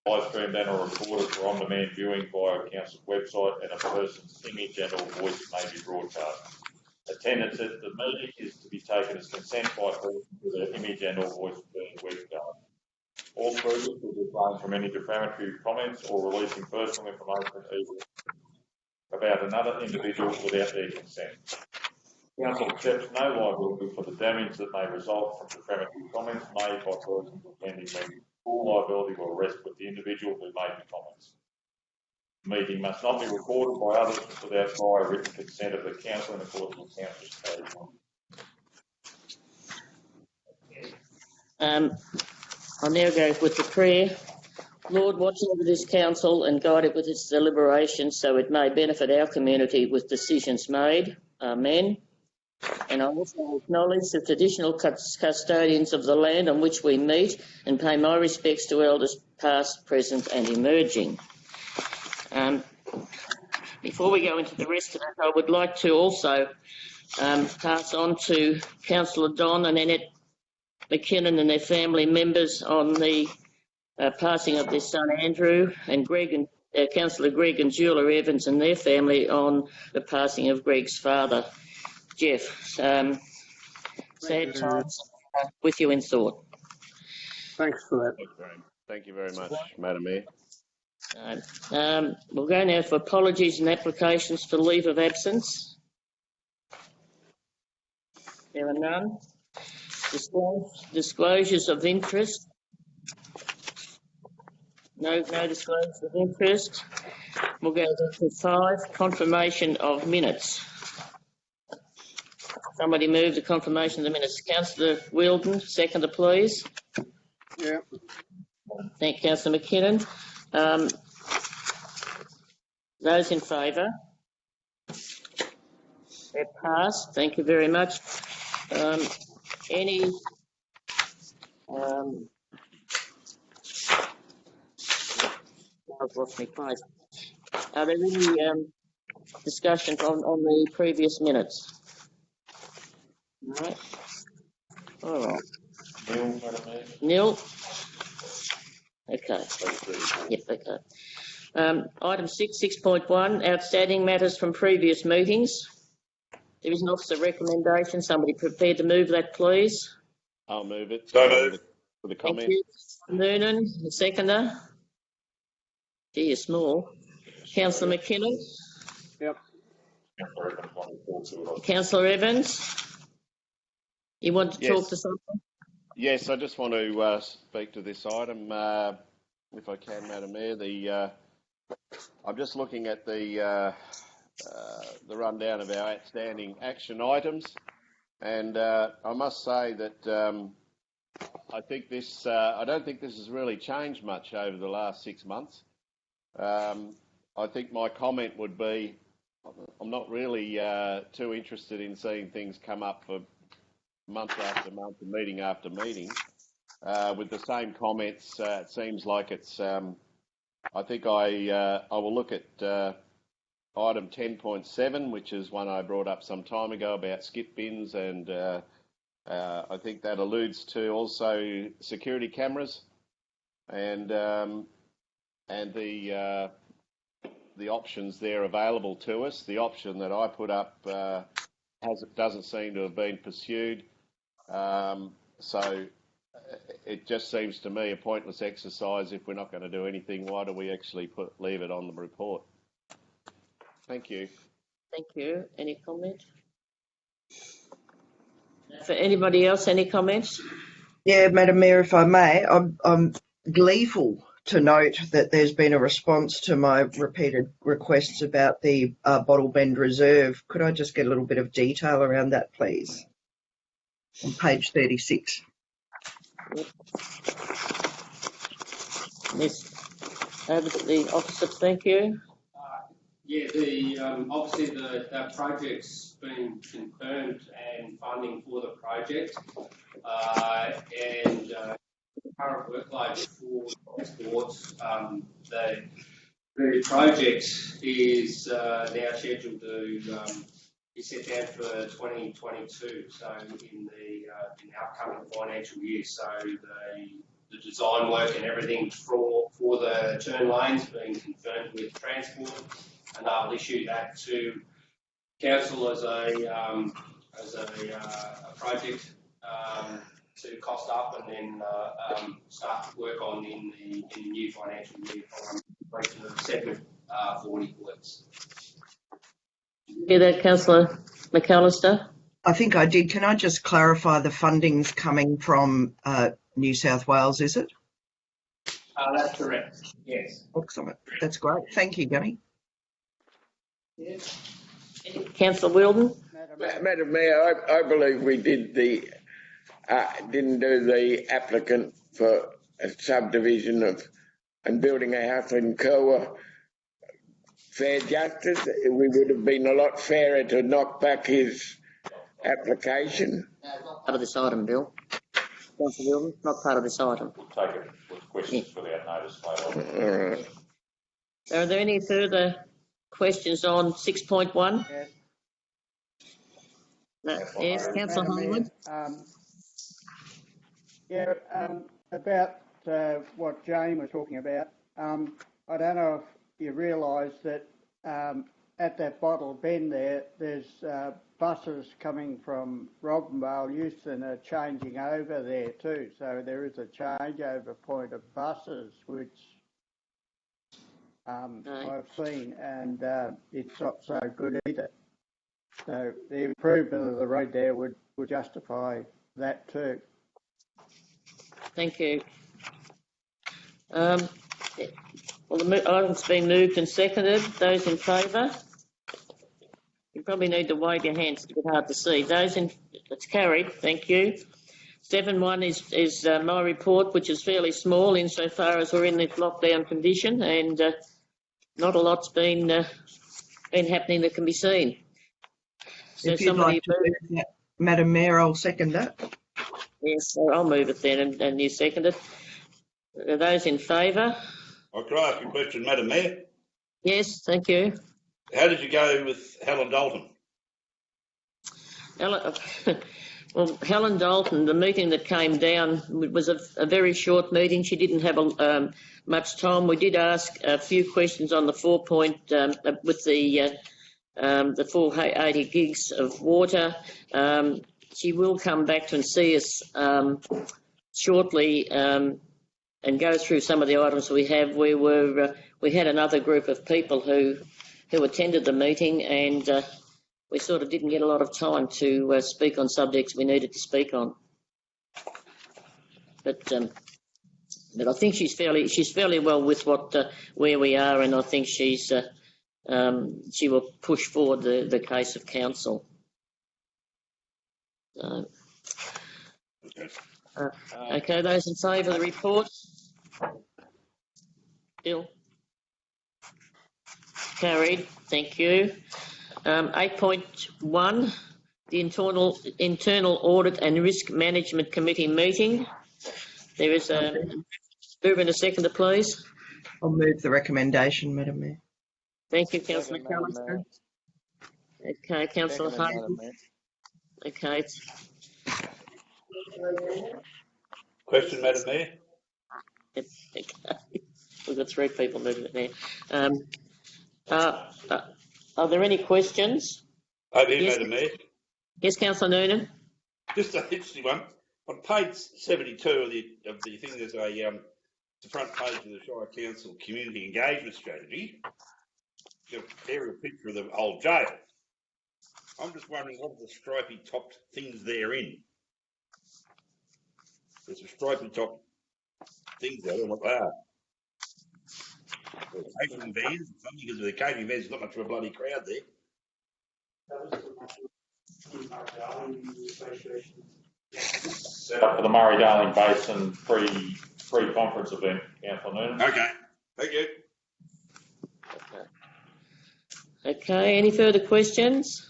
live streamed and or recorded for on-demand viewing via a council's website, and a person's image and or voice may be broadcast. Attendance at the meeting is to be taken as consent by a person with their image and or voice being webcast. All speakers will refrain from any defamatory comments or releasing personal information about another individual without their consent. Council accepts no liability for the damage that may result from defamatory comments made by persons attending meetings. Full liability will rest with the individual who made the comments. The meeting must not be recorded by others without prior written consent of the council in accordance with Council's Code. I'll now go with the prayer. Lord, watch over this council and guide it with its deliberations so it may benefit our community with decisions made. Amen. And I also acknowledge the traditional custodians of the land on which we meet and pay my respects to elders past, present and emerging. Before we go into the rest of it, I would like to also pass on to Councillor Don and Annette McKinnon and their family members on the passing of their son Andrew, and Greg and Councillor Greg and Julia Evans and their family on the passing of Greg's father, Jeff. Sad times with you in thought. Thanks for that. Thank you very much, Madam Mayor. We'll go now for apologies and applications for leave of absence. There are none. Disclosures of interest. No disclosures of interest. We'll go to 5, confirmation of minutes. Somebody move the confirmation of the minutes. Councillor Wheeldon, seconder, please. Yeah. Thank you, Councillor McKinnon. Those in favour? They're passed. Thank you very much. Any I've lost my place. Are there any discussions on the previous minutes? No. All right. Neil, Madam Mayor. Neil? Okay. Yep, okay. Item 6.1, outstanding matters from previous meetings. There is an officer recommendation. Somebody prepared to move that, please. I'll move it. So moved. For the comment. Thank you. Noonan, the seconder. Gee, you're small. Councillor McKinnon. Yep. Councillor Evans. You want to talk to something? Yes, I just want to speak to this item, if I can, Madam Mayor. I'm just looking at the rundown of our outstanding action items, and I must say that I think this. I don't think this has really changed much over the last 6 months. I think my comment would be, I'm not really too interested in seeing things come up for month after month and meeting after meeting with the same comments. It seems like it's. I think I will look at item 10.7, which is one I brought up some time ago about skip bins, and I think that alludes to also security cameras and the options there available to us. The option that I put up doesn't seem to have been pursued, so it just seems to me a pointless exercise. If we're not going to do anything, why do we actually leave it on the report? Thank you. Thank you. Any comment? For anybody else, any comments? Yeah, Madam Mayor, if I may, I'm gleeful to note that there's been a response to my repeated requests about the bottle bend reserve. Could I just get a little bit of detail around that, please? On page 36. Yes. Over to the officer, thank you. Yeah, obviously that project's been confirmed and funding for the project, and the current workload for sports. The project is now scheduled to be set down for 2022, so in the upcoming financial year. So design work and everything for the turn lanes being confirmed with transport, and they'll issue that to council as a project to cost up, and then start work on in the new financial year following completion of segment 40 works. Hear that, Councillor McAllister? I think I did. Can I just clarify the funding's coming from New South Wales, is it? That's correct. Yes. Excellent. That's great. Thank you, Gunny. Yes. Councillor Wilden? Madam Mayor, I believe we did didn't do the applicant for a subdivision of and building a house in Kerwa fair justice. We would have been a lot fairer to knock back his application. Part of this item, Bill. Councillor Wilden, not part of this item. We'll take it with questions without notice later on. All right. Are there any further questions on 6.1? Yes. No. Yes, Councillor Madam Hyland? Mayor, about what Jane was talking about, I don't know if you realise that at that bottle bend there's buses coming from Robinvale Youth and are changing over there too. So there is a changeover point of buses, which I've seen, and it's not so good either. So the improvement of the road there would justify that too. Thank you. Well, the item's been moved and seconded. Those in favour? You probably need to wave your hands. It's a bit hard to see. It's carried. Thank you. 7.1 is my report, which is fairly small insofar as we're in this lockdown condition, and not a lot's been happening that can be seen. So If you'd like to move that, Madam Mayor, I'll second that. Yes, so I'll move it then, and you second it. Are those in favour? Could I ask a question, Madam Mayor? Yes, thank you. How did you go with Helen Dalton? Well, Helen Dalton, the meeting that came down was a very short meeting. She didn't have much time. We did ask a few questions on the 4-point with the 480 gigs of water. She will come back and see us shortly and go through some of the items we have. We had another group of people who attended the meeting, and we sort of didn't get a lot of time to speak on subjects we needed to speak on. But I think she's fairly well with where we are, and I think she will push forward the case of council. Okay, those in favour of the report? Bill? Carried. Thank you. 8.1, the internal audit and risk management committee meeting. There is a move and a seconder, please. I'll move the recommendation, Madam Mayor. Thank you, Councillor McAllister. Okay, Councillor Hayden. Okay. Question, Madam Mayor? We've got 3 people moving it now. Are there any questions? Over here, Yes. Madam Mayor. Yes, Councillor Noonan. Just an interesting one. On page 72 of the thing, there's the front page of the Shire Council Community Engagement Strategy. There's an aerial picture of the old jail. I'm just wondering what are the stripy topped things they're in. There's a stripy top things there, I don't know what they are. Catering vans, something, because with the catering vans, there's not much of a bloody crowd there. Set up for the Murray-Darling Basin pre-conference event, Councillor Noonan. Okay, thank you. Okay, any further questions?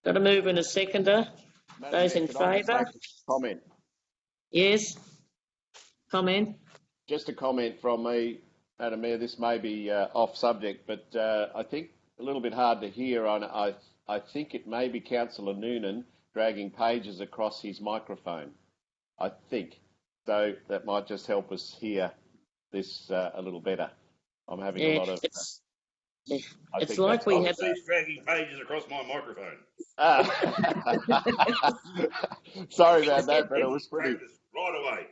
Got a move and a seconder. Madam Those Mayor, in could I just favour? make a comment? Yes. Comment. Just a comment from me, Madam Mayor. This may be off subject, but I think a little bit hard to hear. I think it may be Councillor Noonan dragging pages across his microphone. I think. So that might just help us hear this a little better. I'm having a lot of. It's I it's think like that's we I'll have. cease dragging pages across my microphone. Sorry about that, but it was pretty. Practice right away.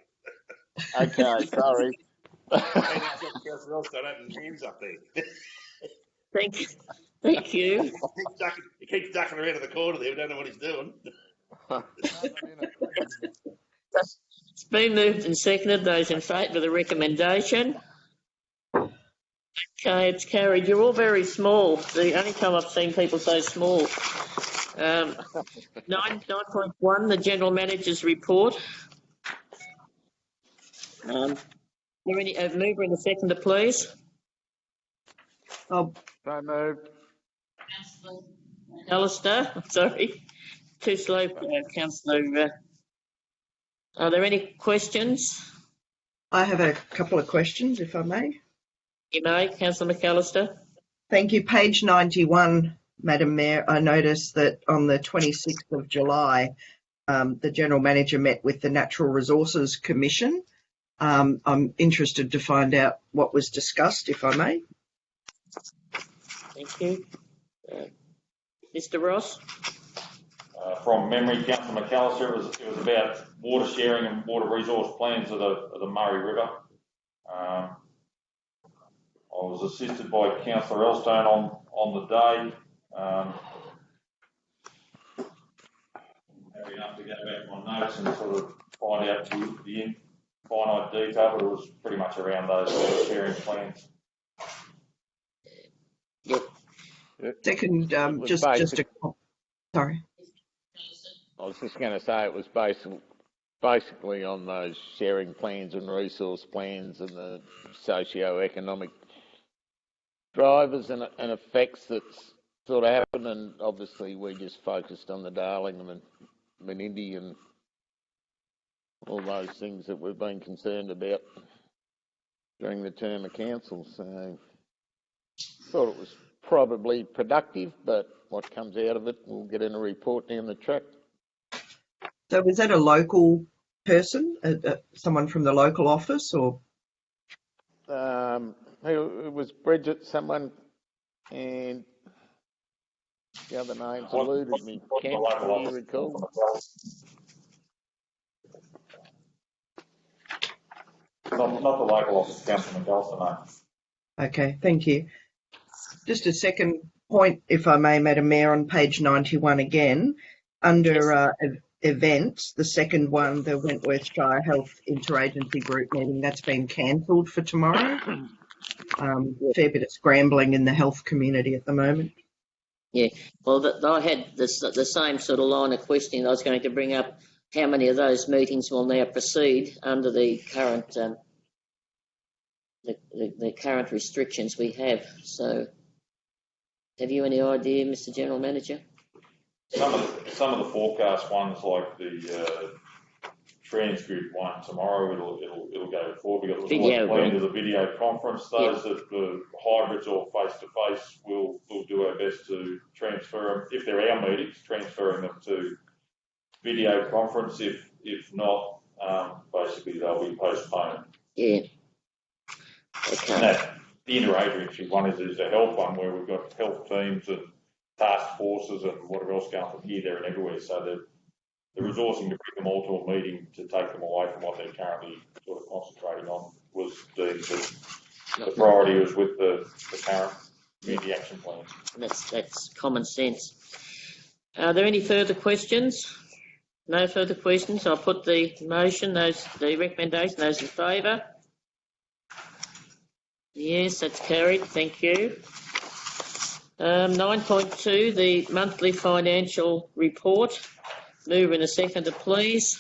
Okay, sorry. And that's what Councillor Elstone opened hands up there. Thank you. He keeps ducking around in the corner there. We don't know what he's doing. It's been moved and seconded. Those in favour of the recommendation? Okay, it's carried. You're all very small. The only time I've seen people so small. 9.1, the General Manager's report. There any mover and a seconder, please? Oh, So moved. Councillor Alistair, sorry. Too slow, Councillor. Are there any questions? I have a couple of questions, if I may. You may, Councillor McAllister. Thank you. Page 91, Madam Mayor. I noticed that on the 26th of July, the General Manager met with the Natural Resources Commission. I'm interested to find out what was discussed, if I may. Thank you. Mr. Ross? From memory, Councillor McAllister, it was about water sharing and water resource plans of the Murray River. I was assisted by Councillor Elstone on the day. Having enough to go back my notes and sort of find out the finite detail, but it was pretty much around those water sharing plans. Yep. Second, just a sorry. I was just going to say it was basically on those sharing plans and resource plans and the socio-economic drivers and effects that's sort of happened, and obviously we just focused on the Darling and the Menindee and all those things that we've been concerned about during the term of council. So thought it was probably productive, but what comes out of it, we'll get in a report down the track. So was that a local person, someone from the local office, or? It was Bridget, someone, and the other names eluded me. Ken, do you recall? Not the local office, Councillor McAllister, no. Okay, thank you. Just a second point, if I may, Madam Mayor, on page 91 again, under events, the second one, the Wentworth Shire Health Interagency Group meeting, that's been cancelled for tomorrow. Fair bit of scrambling in the health community at the moment. Yeah, well, I had the same sort of line of questioning. I was going to bring up how many of those meetings will now proceed under the current the current restrictions we have. So, have you any idea, Mr. General Manager? Some of the forecast ones, like the transcript one tomorrow, it'll go forward. We've got the plan to the video conference. Those that the hybrids or face to face, we'll do our best to transfer them, if they're our meetings, transferring them to video conference. If not, basically they'll be postponed. Yeah. Okay. And that the interagency one is a health one where we've got health teams and task forces and whatever else going from here, there, and everywhere. So the resourcing to bring them all to a meeting to take them away from what they're currently sort of concentrating on was deemed the priority was with the current community action plan. That's common sense. Are there any further questions? No further questions. I'll put the motion, the recommendation, those in favour. Yes, that's carried. Thank you. 9.2, the monthly financial report. Mover and a seconder, please.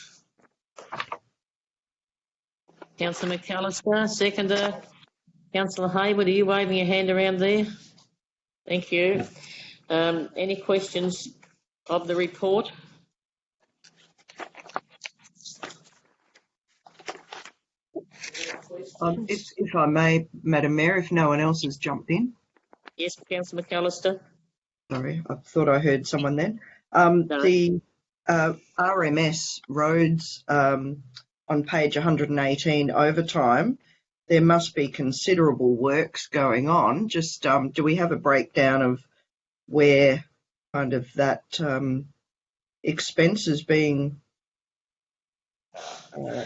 Councillor McAllister, seconder. Councillor Hayward, are you waving your hand around there? Thank you. Any questions of the report? If I may, Madam Mayor, if no one else has jumped in. Yes, Councillor McAllister. Sorry, I thought I heard someone then. No. The RMS roads, I on page 118, overtime, there must be considerable works going on. Just do we have a breakdown of where kind of that expense is being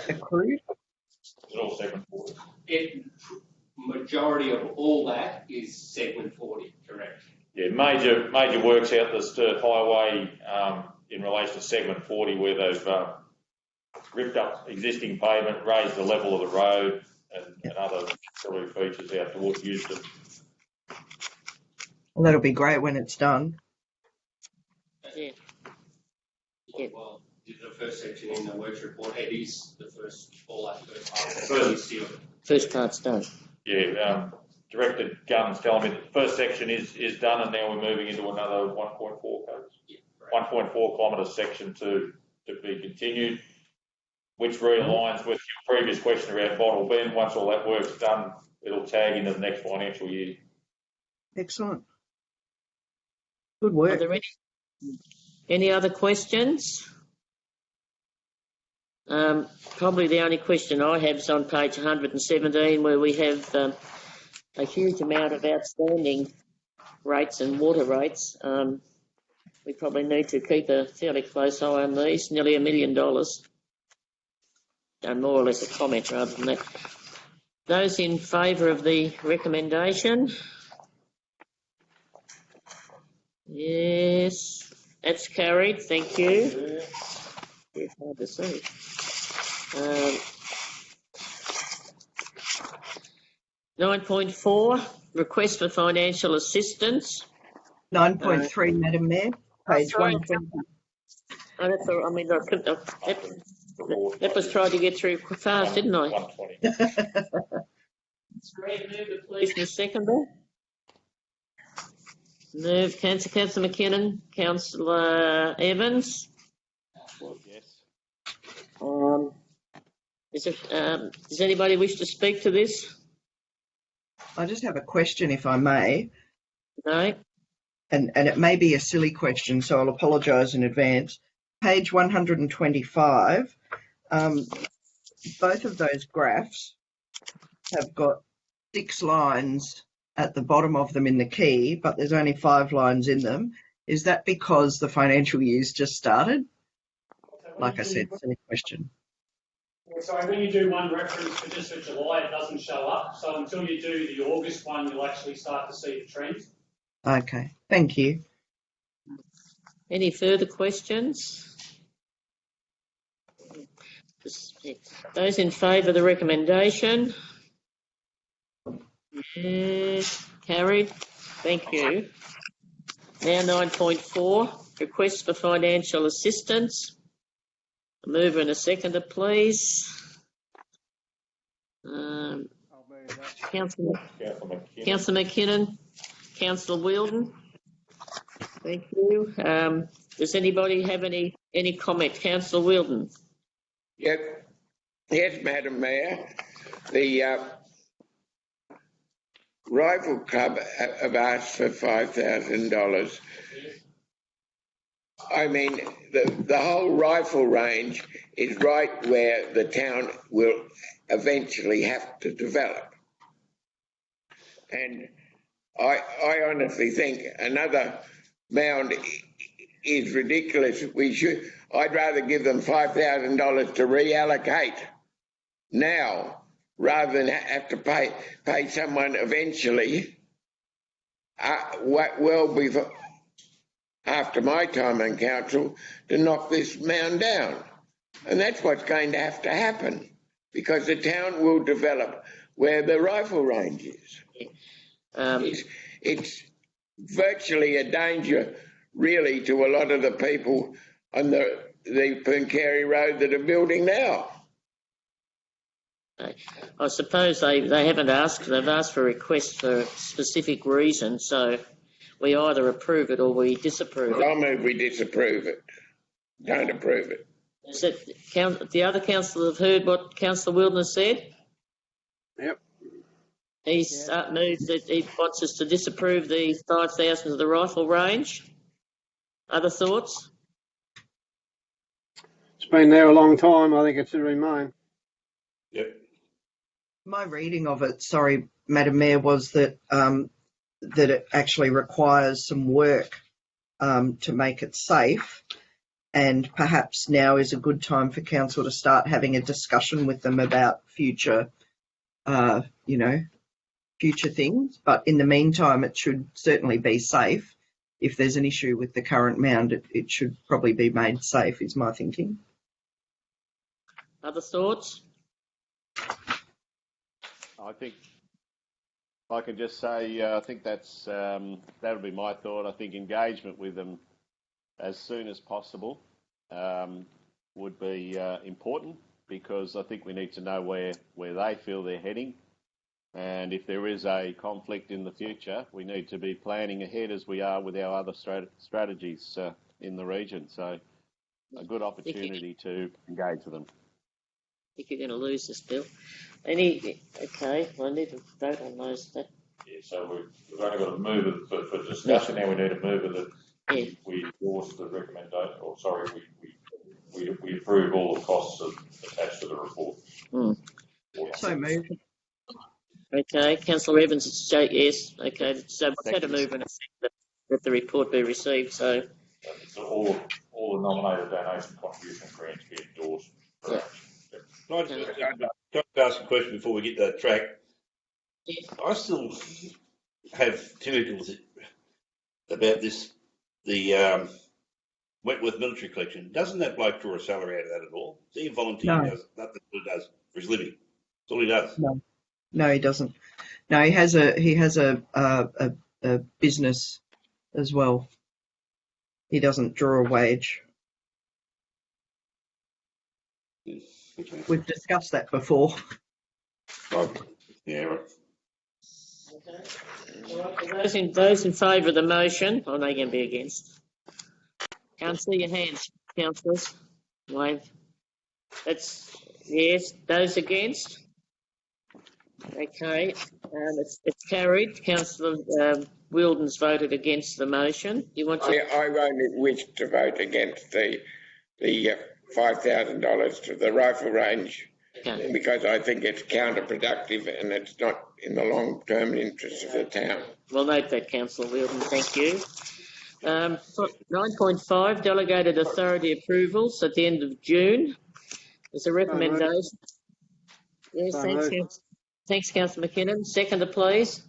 accrued? It's all segment 40. Majority of all that is segment 40, correct? Yeah, major works out the Sturt Highway in relation to segment 40, where they've ripped up existing pavement, raised the level of the road, and other auxiliary features out towards Euston. Well, that'll be great when it's done. Yeah. Well, the first section in the works report, it is the first, all that first part. First part's done. Yeah, Director Gunn's telling me the first section is done, and now we're moving into another 1.4 codes. Yeah, right. 1.4 kilometre section to be continued, which realigns with your previous question about Bottle Bend. Once all that work's done, it'll tag into the next financial year. Excellent. Good Are work. there any other questions? Probably the only question I have is on page 117, where we have a huge amount of outstanding rates and water rates. We probably need to keep a fairly close eye on these, nearly $1 million. And more or less a comment rather than that. Those in favour of the recommendation? Yes, that's carried. Thank you. It's hard to see. 9.4, request for financial assistance. 9.3, Madam Mayor, page sorry. 120. Oh, that's all, I mean, that was trying to get through fast, didn't I? 120. Please, Ms. Seconder. Move, Councillor McKinnon, Councillor Evans. Yes. Does anybody wish to speak to this? I just have a question, if I may, No? and it may be a silly question, so I'll apologise in advance. Page 125, both of those graphs have got 6 lines at the bottom of them in the key, but there's only 5 lines in them. Is that because the financial year's just started? Like I said, silly question. Sorry, when you do one reference for just for July, it doesn't show up. So until you do the August one, you'll actually start to see the trend. Okay, thank you. Any further questions? Those in favour of the recommendation? Yes, carried. Thank you. Now 9.4, request for financial assistance. A mover and a seconder, please. I'll move that. Councillor McKinnon, Councillor Wheeldon. Thank you. Does anybody have any comment? Councillor Wheeldon. Yep. Yes, Madam Mayor. The Rifle Club have asked for $5,000. I mean, the whole rifle range is right where the town will eventually have to develop. And I honestly think another mound is ridiculous. I'd rather give them $5,000 to reallocate now rather than have to pay someone eventually well before after my time on council to knock this mound down. And that's what's going to have to happen because the town will develop where the rifle range is. It's virtually a danger really to a lot of the people on the Pooncarie Road that are building now. I suppose they haven't asked, they've asked for a request for a specific reason, so we either approve it or we disapprove it. I move we disapprove it. Don't approve it. Is that the other councillors have heard what Councillor Wildner said? Yep. He's moved that he wants us to disapprove the 5,000 of the rifle range. Other thoughts? It's been there a long time. I think it should remain. Yep. My reading of it, sorry, Madam Mayor, was that that it actually requires some work to make it safe, and perhaps now is a good time for council to start having a discussion with them about future, future things. But in the meantime, it should certainly be safe. If there's an issue with the current mound, it should probably be made safe, is my thinking. Other thoughts? I think I can just say I think that's that'll be my thought. I think engagement with them as soon as possible would be important, because I think we need to know where they feel they're heading, and if there is a conflict in the future, we need to be planning ahead as we are with our other strategies in the region. So a good opportunity to engage with them. I think you're going to lose this, Bill. Okay, well, I need to vote on those. Yeah, so we've only got to move it for discussion. Now we need to move it that we endorse the recommendation, or sorry, we approve all the costs attached to the report. So moved. Okay, Councillor Evans, it's yes. Okay, so we've had a move and a second that the report be received. So all the nominated donation contribution grants be endorsed. Yeah. Can I just ask a question before we get that track? Yeah. I still have tentacles about this, the Wentworth military collection. Doesn't that bloke draw a salary out of that at all? Is he a volunteer? No. He does nothing he does for his living. That's all he does. No, he doesn't. No, he has a business as well. He doesn't draw a wage. Okay. We've discussed that before. Right. Yeah, right. Okay. Those in favour of the motion, are they going to be against? Can't see your hands, councillors. Wave. That's yes. Those against? Okay. It's carried. Councillor Wildens voted against the motion. You want to? I only wish to vote against the $5,000 to the rifle range, Okay. because I think it's counterproductive and it's not in the long-term interest of the town. We'll note that, Councillor Wildens. Thank you. 9.5, delegated authority approvals at the end of June. There's a recommendation. Yes, thanks, Councillor McKinnon. Seconder, please.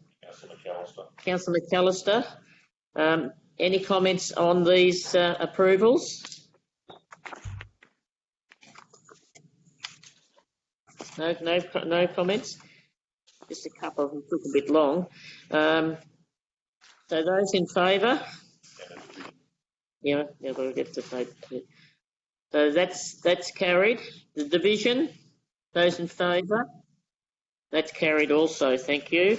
Councillor McAllister. Any comments on these approvals? No comments. Just a couple of them took a bit long. So those in favour? Yeah, we'll get to vote. So that's carried. The division, those in favour? That's carried also. Thank you.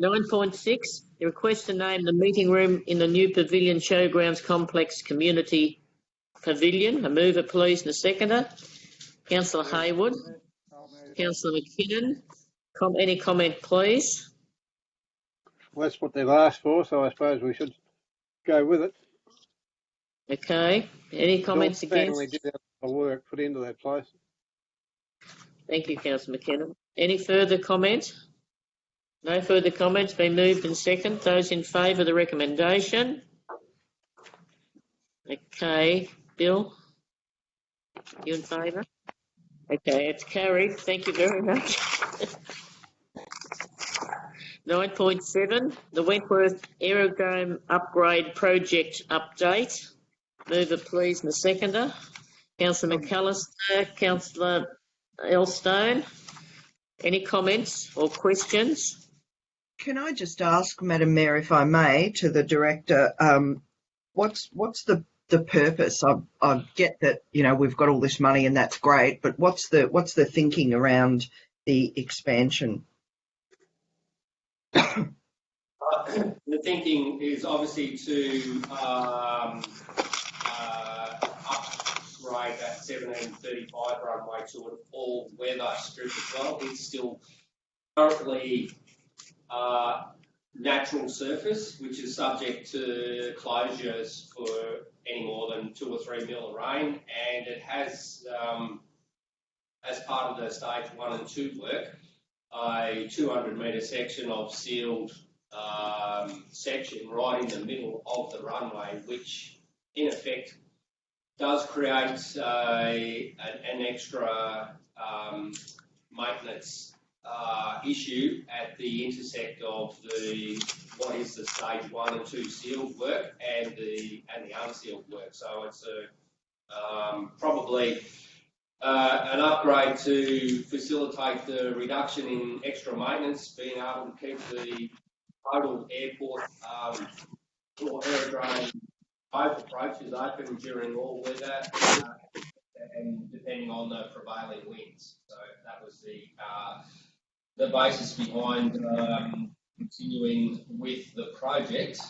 9.6, the request to name the meeting room in the new Pavilion Showgrounds Complex Community Pavilion. A mover, please, and a seconder. Councillor Haywood. Councillor McKinnon. Any comment, please? Well, that's what they've asked for, so I suppose we should go with it. Okay. Any comments against? Family did have a lot of work put into that place. Thank you, Councillor McKinnon. Any further comment? No further comments. Been moved and second. Those in favour of the recommendation? Okay. Bill? You in favour? Okay, it's carried. Thank you very much. 9.7, the Wentworth Aerodrome Upgrade Project Update. Mover, please, and a seconder. Councillor McAllister, Councillor Elstone. Any comments or questions? Can I just ask, Madam Mayor, if I may, to the director, what's the purpose? I get that, we've got all this money and that's great, but what's the thinking around the expansion? The thinking is obviously to upgrade that 1735 runway to an all-weather strip as well. It's still currently natural surface, which is subject to closures for any more than 2 or 3 mil of rain, and it has, as part of the stage 1 and 2 work, a 200 metre section of sealed section right in the middle of the runway, which in effect does create an extra maintenance issue at the intersect of what is the stage 1 and 2 sealed work and the unsealed work. So it's probably an upgrade to facilitate the reduction in extra maintenance, being able to keep the total airport or aerodrome both approaches open during all weather and depending on the prevailing winds. So that was the basis behind continuing with the project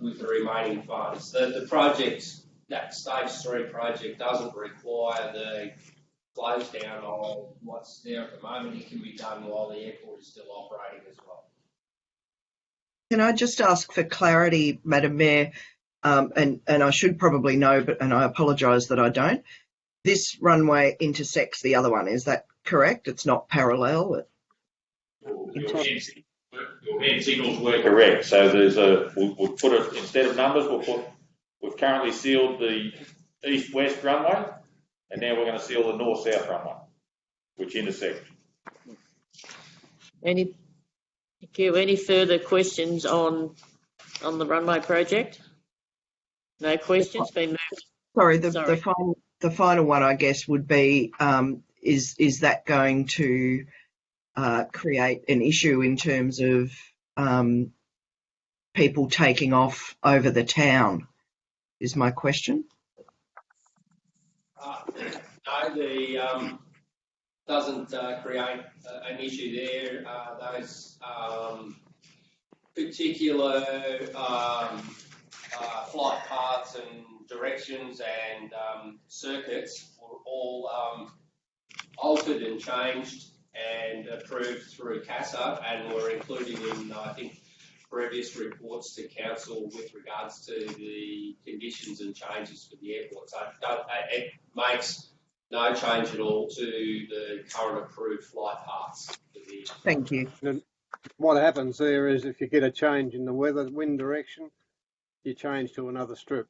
with the remaining funds. The project, that stage 3 project, doesn't require the close down of what's there at the moment. It can be done while the airport is still operating as well. Can I just ask for clarity, Madam Mayor, and I should probably know, and I apologise that I don't. This runway intersects the other one, is that correct? It's not parallel? Your hand signals were correct. So we'll put it, instead of numbers, we've currently sealed the east-west runway, and now we're going to seal the north-south runway, which intersect. Thank you. Any further questions on the runway project? No questions? Been moved. Sorry, the final one, I guess, would be, is that going to create an issue in terms of people taking off over the town, is my question. No, doesn't create an issue there. Those particular flight paths and directions and circuits were all altered and changed and approved through CASA and were included in, I think, previous reports to council with regards to the conditions and changes for the airport. So it makes no change at all to the current approved flight paths. Thank you. What happens there is if you get a change in the wind direction, you change to another strip.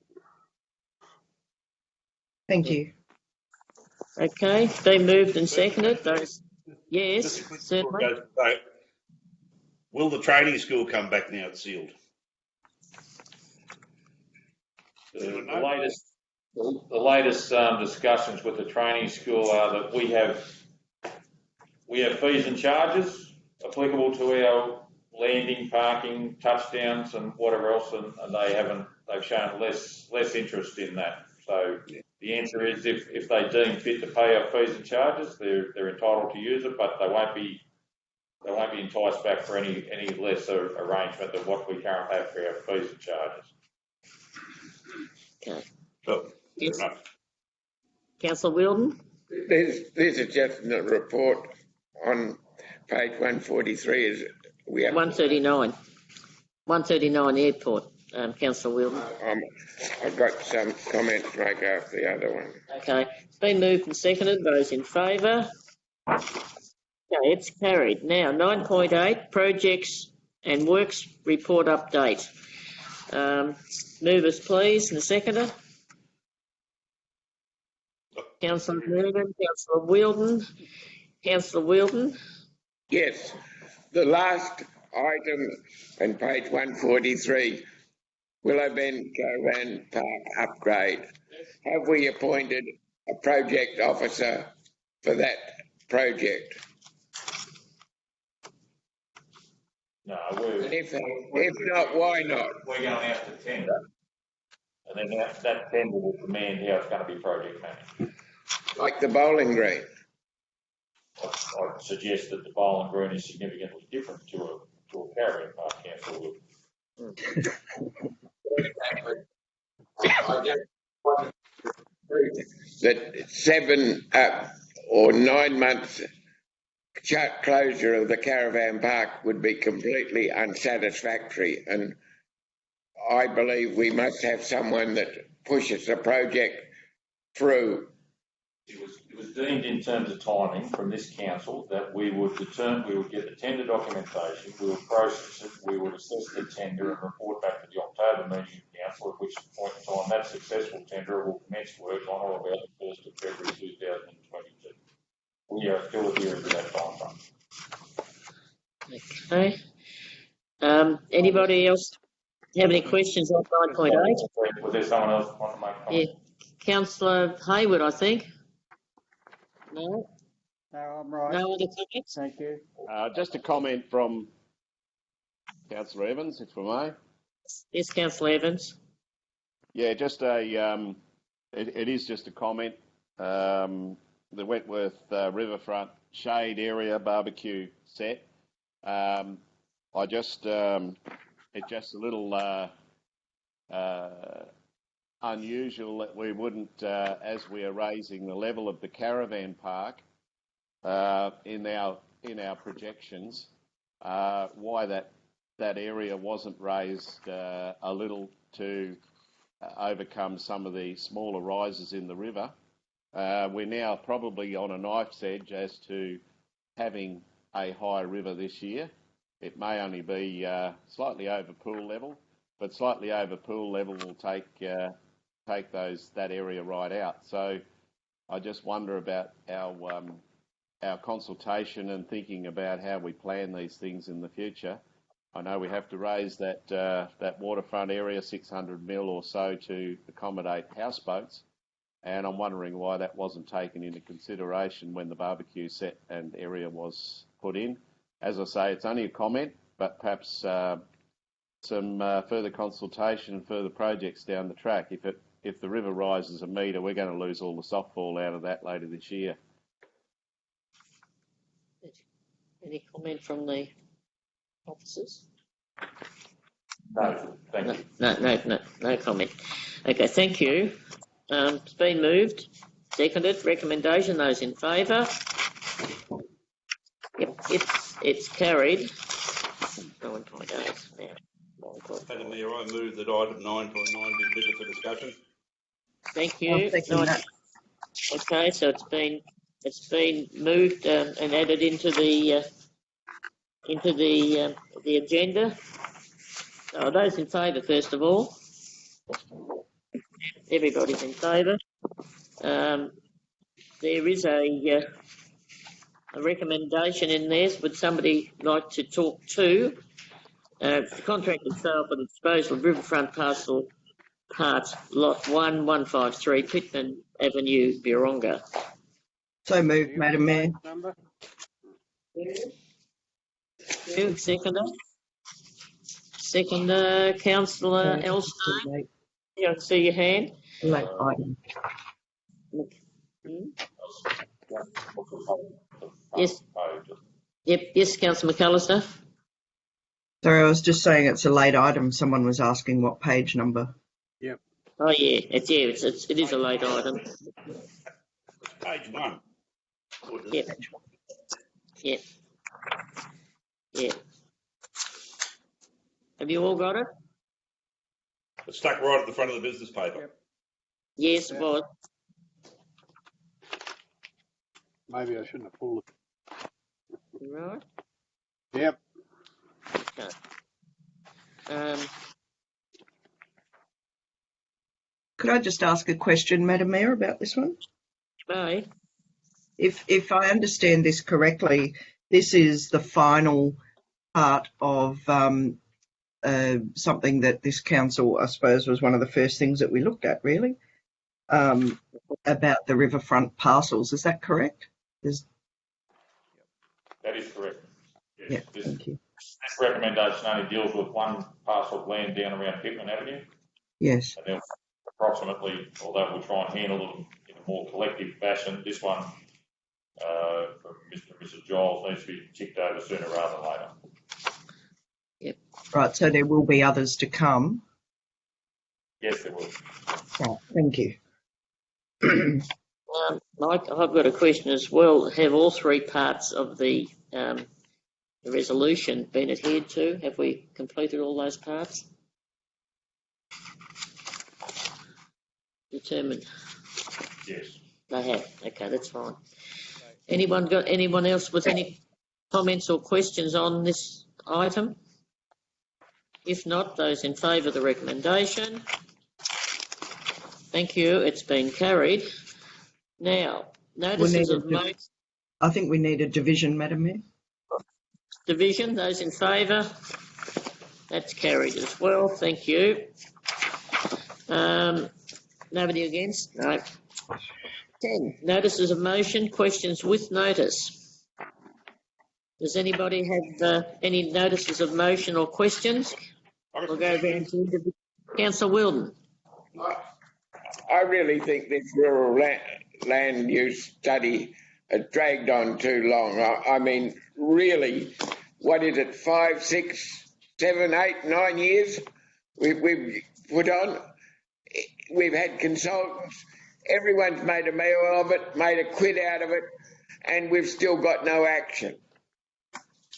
Thank you. Okay, been moved and seconded. Those, yes, certainly. Will the training school come back now it's sealed? The latest discussions with the training school are that we have fees and charges applicable to our landing, parking, touchdowns, and whatever else, and they've shown less interest in that. So the answer is, if they deem fit to pay our fees and charges, they're entitled to use it, but they won't be enticed back for any lesser arrangement than what we currently have for our fees and charges. Okay. Oh, yes. Councillor Wilden? There's a just report on page 143. Is we have 139. 139 airport. Councillor Wilden. I've got some comments to make after the other one. Okay. It's been moved and seconded. Those in favour? Okay, it's carried. Now, 9.8, projects and works report update. Movers, please, and the seconder. Councillor Morgan, Councillor Wilden. Councillor Wilden. Yes, the last item on page 143, Willowbend Caravan Park upgrade. Have we appointed a project officer for that project? No, If not, why not? We're going out to tender, and then that tender will demand how it's going to be project managed. Like the bowling green. I suggest that the bowling green is significantly different to a caravan park, Councillor Wood. That 7 or 9 months closure of the caravan park would be completely unsatisfactory, and I believe we must have someone that pushes the project through. It was deemed in terms of timing from this council that we would get the tender documentation, we would process it, we would assess the tender and report back to the October meeting of council, at which point in time that successful tenderer will commence work on or about the 1st of February 2022. We are still adhering to that time frame. Okay. Anybody else have any questions on 9.8? Was there someone else want to make a comment? Yeah. Councillor Hayward, I think. No? No, I'm right. No other comments? Thank you. Just a comment from Councillor Evans, if I may. Yes, Councillor Evans. Yeah, just it is just a comment. The Wentworth Riverfront shade area barbecue set. It's just a little unusual that we wouldn't, as we are raising the level of the caravan park in our projections, why that area wasn't raised a little to overcome some of the smaller rises in the river. We're now probably on a knife's edge as to having a high river this year. It may only be slightly over pool level, but slightly over pool level will take that area right out. So I just wonder about our consultation and thinking about how we plan these things in the future. I know we have to raise that waterfront area 600 mil or so to accommodate houseboats, and I'm wondering why that wasn't taken into consideration when the barbecue set and area was put in. As I say, it's only a comment, but perhaps some further consultation and further projects down the track. If the river rises a metre, we're going to lose all the softfall out of that later this year. Any comment from the officers? No, thank you. No comment. Okay, thank you. It's been moved, seconded. Recommendation. Those in favour? Yep, it's carried. 9.8 now. Madam Mayor, I move that item 9.9 be given for discussion. Thank you. That. Okay, so it's been moved and added into the agenda. So those in favour, first of all. Everybody's in favour. There is a recommendation in there. Would somebody like to talk to the contracted sale for the disposal of riverfront parcel parts lot 1153 Pittman Avenue, Buronga? So moved, Madam Mayor. Seconder, Councillor Elstone. I can see your hand. Late item. Yes. Yes, Councillor McAllister. Sorry, I was just saying it's a late item. Someone was asking what page number. Yep. Oh yeah, it is a late item. Page 1. Yep. Yep. Yeah. Have you all got it? It's stuck right at the front of the business paper. Yep. Yes, it was. Maybe I shouldn't have pulled it. Right. Yep. Okay. Could I just ask a question, Madam Mayor, about this one? May. If I understand this correctly, this is the final part of something that this council, I suppose, was one of the first things that we looked at, really, about the riverfront parcels. Is that correct? That is correct. Yes. Yeah, thank you. This recommendation only deals with one parcel of land down around Pittman Avenue. Yes. And then approximately, although we'll try and handle it in a more collective fashion, this one from Mr. and Mrs. Giles needs to be ticked over sooner rather than later. Yep. Right, so there will be others to come. Yes, there will. Right, thank you. Mike, I've got a question as well. Have all three parts of the the resolution been adhered to? Have we completed all those parts? Determined. Yes. They have. Okay, that's fine. Anyone else with any comments or questions on this item? If not, those in favour of the recommendation. Thank you. It's been carried. Now, notices of motion. I think we need a division, Madam Mayor. Division, those in favour? That's carried as well. Thank you. Nobody against? No. 10. Notices of motion, questions with notice. Does anybody have any notices of motion or questions? We'll go down to Councillor Wilden. I really think this rural land use study has dragged on too long. I mean, really, what is it, 5, 6, 7, 8, 9 years we've put on? We've had consultants. Everyone's made a meal of it, made a quid out of it, and we've still got no action.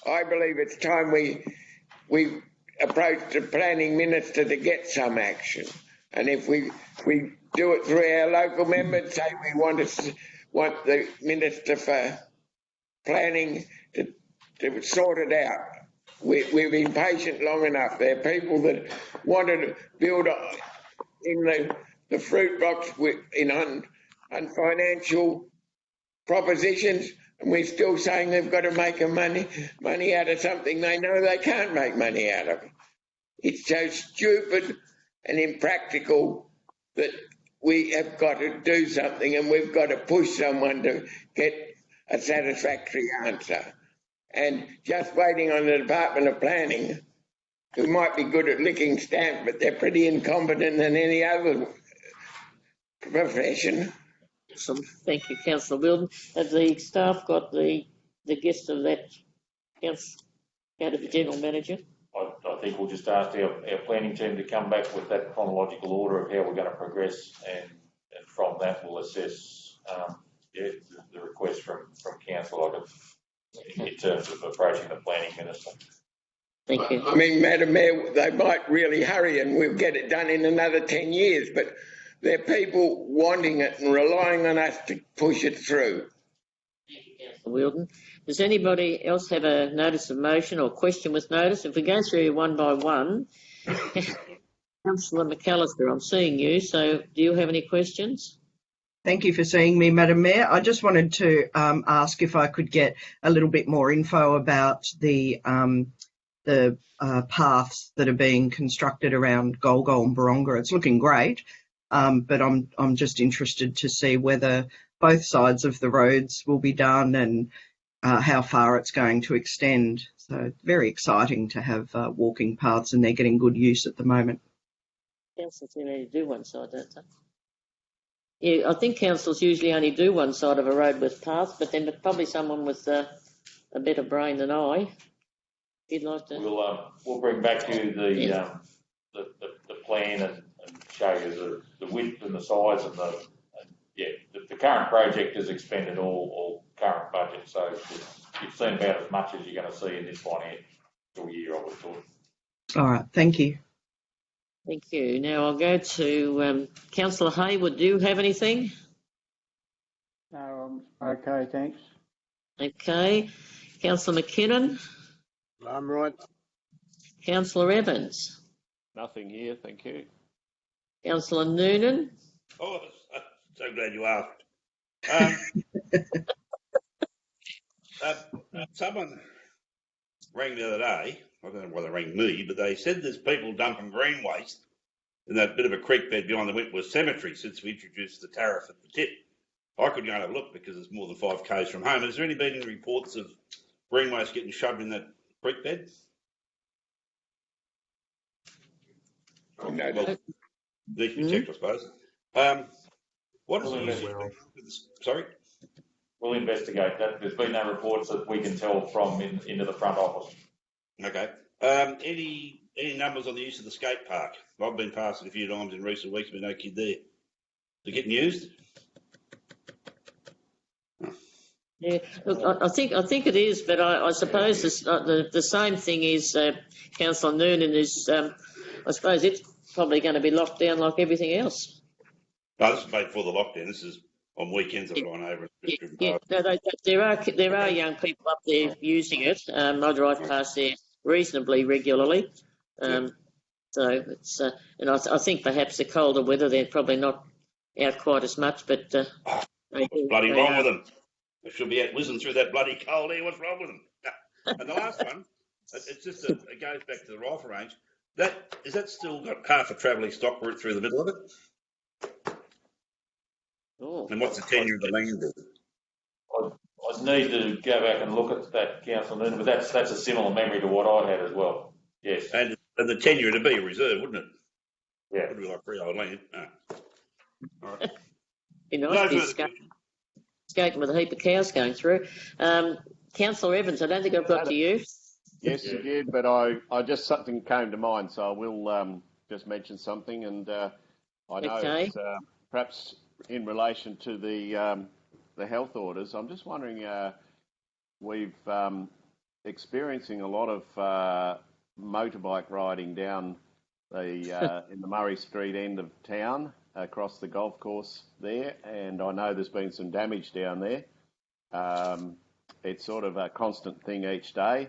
I believe it's time we approach the planning minister to get some action. And if we do it through our local members, say we want the minister for planning to sort it out. We've been patient long enough. There are people that want to build in the fruit box in financial propositions, and we're still saying they've got to make money out of something they know they can't make money out of. It's so stupid and impractical that we have got to do something, and we've got to push someone to get a satisfactory answer. And just waiting on the Department of Planning, who might be good at licking stamps, but they're pretty incompetent in any other profession. Thank you, Councillor Wilden. Have the staff got the gist of that, out of the General Manager? I think we'll just ask our planning team to come back with that chronological order of how we're going to progress, and from that we'll assess the request from council in terms of approaching the planning minister. Thank you. I mean, Madam Mayor, they might really hurry and we'll get it done in another 10 years, but there are people wanting it and relying on us to push it through. Thank you, Councillor Wilden. Does anybody else have a notice of motion or question with notice? If we go through one by one, Councillor McAllister, I'm seeing you, so do you have any questions? Thank you for seeing me, Madam Mayor. I just wanted to ask if I could get a little bit more info about the paths that are being constructed around Golgol and Baronga. It's looking great, but I'm just interested to see whether both sides of the roads will be done and how far it's going to extend. So it's very exciting to have walking paths, and they're getting good use at the moment. Councillors only do one side, don't they? Yeah, I think councils usually only do one side of a road with paths, but then probably someone with a better brain than I. You'd like to? We'll bring back to you the plan and show you the width and the size and the current project has expended all current budget, so you've seen about as much as you're going to see in this financial year, I would have thought. All right, thank you. Thank you. Now I'll go to Councillor Hayward. Do you have anything? No, I'm okay, thanks. Okay. Councillor McKinnon? I'm right. Councillor Evans? Nothing here, thank you. Councillor Noonan? Oh, I'm so glad you asked. Someone rang the other day. I don't know why they rang me, but they said there's people dumping green waste in that bit of a creek bed behind the Wentworth Cemetery since we introduced the tariff at the tip. I couldn't go and have a look because it's more than 5 k's from home. Has there been any reports of green waste getting shoved in that creek bed? Oh, no, well, needs to be checked, I suppose. What is the use? Sorry? We'll investigate that. There's been no reports that we can tell from into the front office. Okay. Any numbers on the use of the skate park? I've been past it a few times in recent weeks, but no kid there. Is it getting used? Yeah, look, I think it is, but I suppose the same thing is Councillor Noonan is. I suppose it's probably going to be locked down like everything else. No, this is made for the lockdown. This is on weekends. I've gone over and just driven past. No, there are young people up there using it. I drive past there reasonably regularly. So it's and I think perhaps the colder weather they're probably not out quite as much, but What's bloody wrong with them? They should be out whizzing through that bloody cold air. What's wrong with them? And the last one, it's just it goes back to the rifle range. Is that still got half a travelling stock route through the middle of it? Oh. And what's the tenure of the land? I'd need to go back and look at that, Councillor Noonan, but that's a similar memory to what I had as well. Yes. And the tenure to be a reserve, wouldn't it? Yeah. It would be like freehold land. All right. Be nice No to be further questions. escaping with a heap of cows going through. Councillor Evans, I don't think I've got to you. Yes, you did, but I just something came to mind, so I will just mention something, and I know it's perhaps in relation to the health orders. I'm just wondering, we've experiencing a lot of motorbike riding down the in the Murray Street end of town across the golf course there, and I know there's been some damage down there. It's sort of a constant thing each day,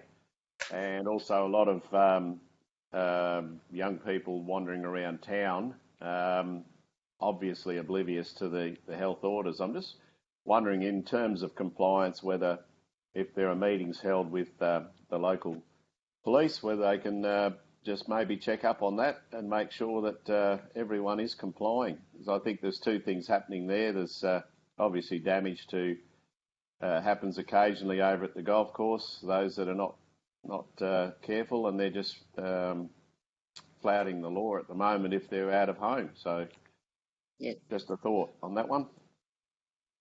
and also a lot of young people wandering around town, obviously oblivious to the health orders. I'm just wondering, in terms of compliance, whether if there are meetings held with the local police, whether they can just maybe check up on that and make sure that everyone is complying. Because I think there's two things happening there. There's obviously damage to happens occasionally over at the golf course, those that are not careful, and they're just flouting the law at the moment if they're out of home. So just a thought on that one.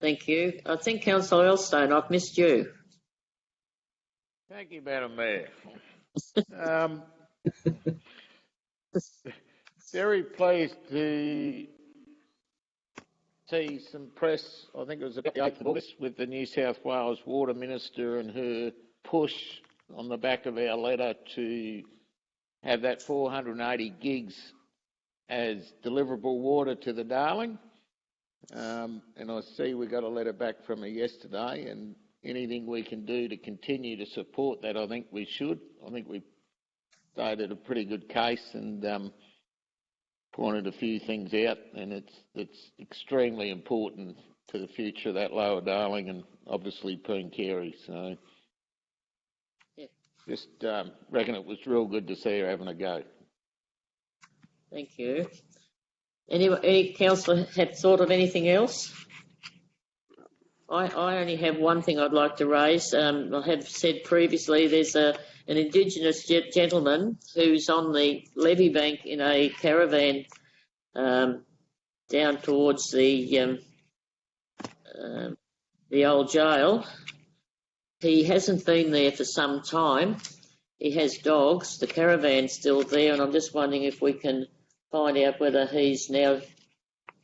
Thank you. I think Councillor Elstone, I've missed you. Thank you, Madam Mayor. Very pleased to see some press, I think it was about the 8th of August, with the New South Wales Water Minister and her push on the back of our letter to have that 480 gigs as deliverable water to the Darling. And I see we got a letter back from her yesterday, and anything we can do to continue to support that, I think we should. I think we stated a pretty good case and pointed a few things out, and it's extremely important to the future of that lower Darling and obviously Poon Carey. So just reckon it was real good to see her having a go. Thank you. Any councillor had thought of anything else? I only have one thing I'd like to raise. I have said previously there's an Indigenous gentleman who's on the levee bank in a caravan down towards the old jail. He hasn't been there for some time. He has dogs. The caravan's still there, and I'm just wondering if we can find out whether he's now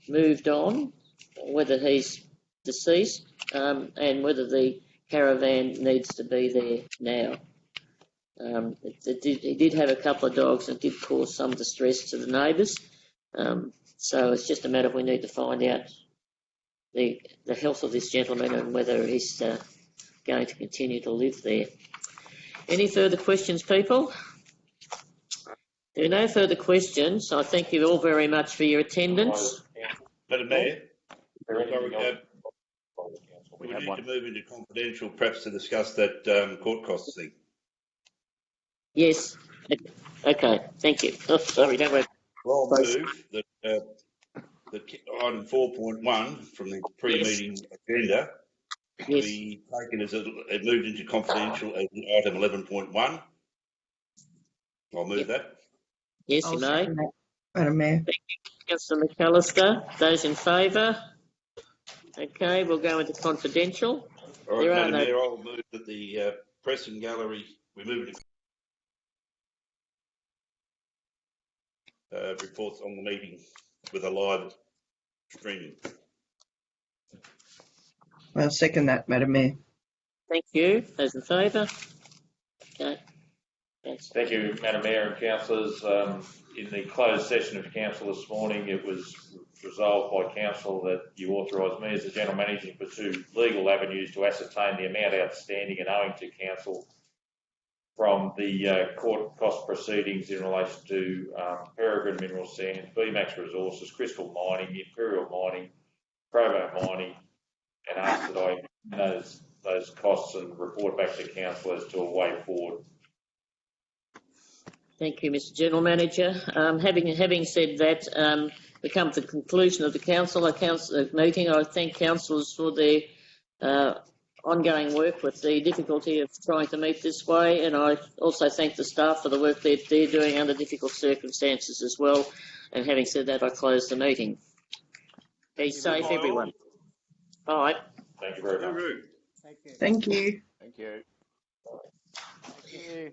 moved on, or whether he's deceased, and whether the caravan needs to be there now. He did have a couple of dogs and did cause some distress to the neighbours. So it's just a matter of we need to find out the health of this gentleman and whether he's going to continue to live there. Any further questions, people? There are no further questions. I thank you all very much for your attendance. Madam Mayor, we need to move into confidential, perhaps to discuss that court costs thing. Yes. Okay. Thank you. Oh, sorry, don't worry. Well, I'll move that item 4.1 from the pre-meeting agenda be taken as it moved into confidential as item 11.1. I'll move that. Yes, you may. Madam Mayor. Thank you, Councillor McAllister. Those in favour? Okay, we'll go into confidential. All right, Madam Mayor, I'll move that the press and gallery, we move into reports on the meeting with a live streaming. I'll second that, Madam Mayor. Thank you. Those in favour? Okay. Yes. Thank you, Madam Mayor and councillors. In the closed session of council this morning, it was resolved by council that you authorise me as the general manager to pursue legal avenues to ascertain the amount outstanding and owing to council from the court cost proceedings in relation to Peregrine Mineral Sands, BMAX Resources, Crystal Mining, Imperial Mining, Provo Mining, and ask that I those costs and report back to council as to a way forward. Thank you, Mr. General Manager. Having said that, we come to the conclusion of the council meeting. I thank councillors for their ongoing work with the difficulty of trying to meet this way, and I also thank the staff for the work that they're doing under difficult circumstances as well. And having said that, I close the meeting. Be safe, everyone. Bye. Thank you very much. Thank you. Thank you. Thank you. Thank you.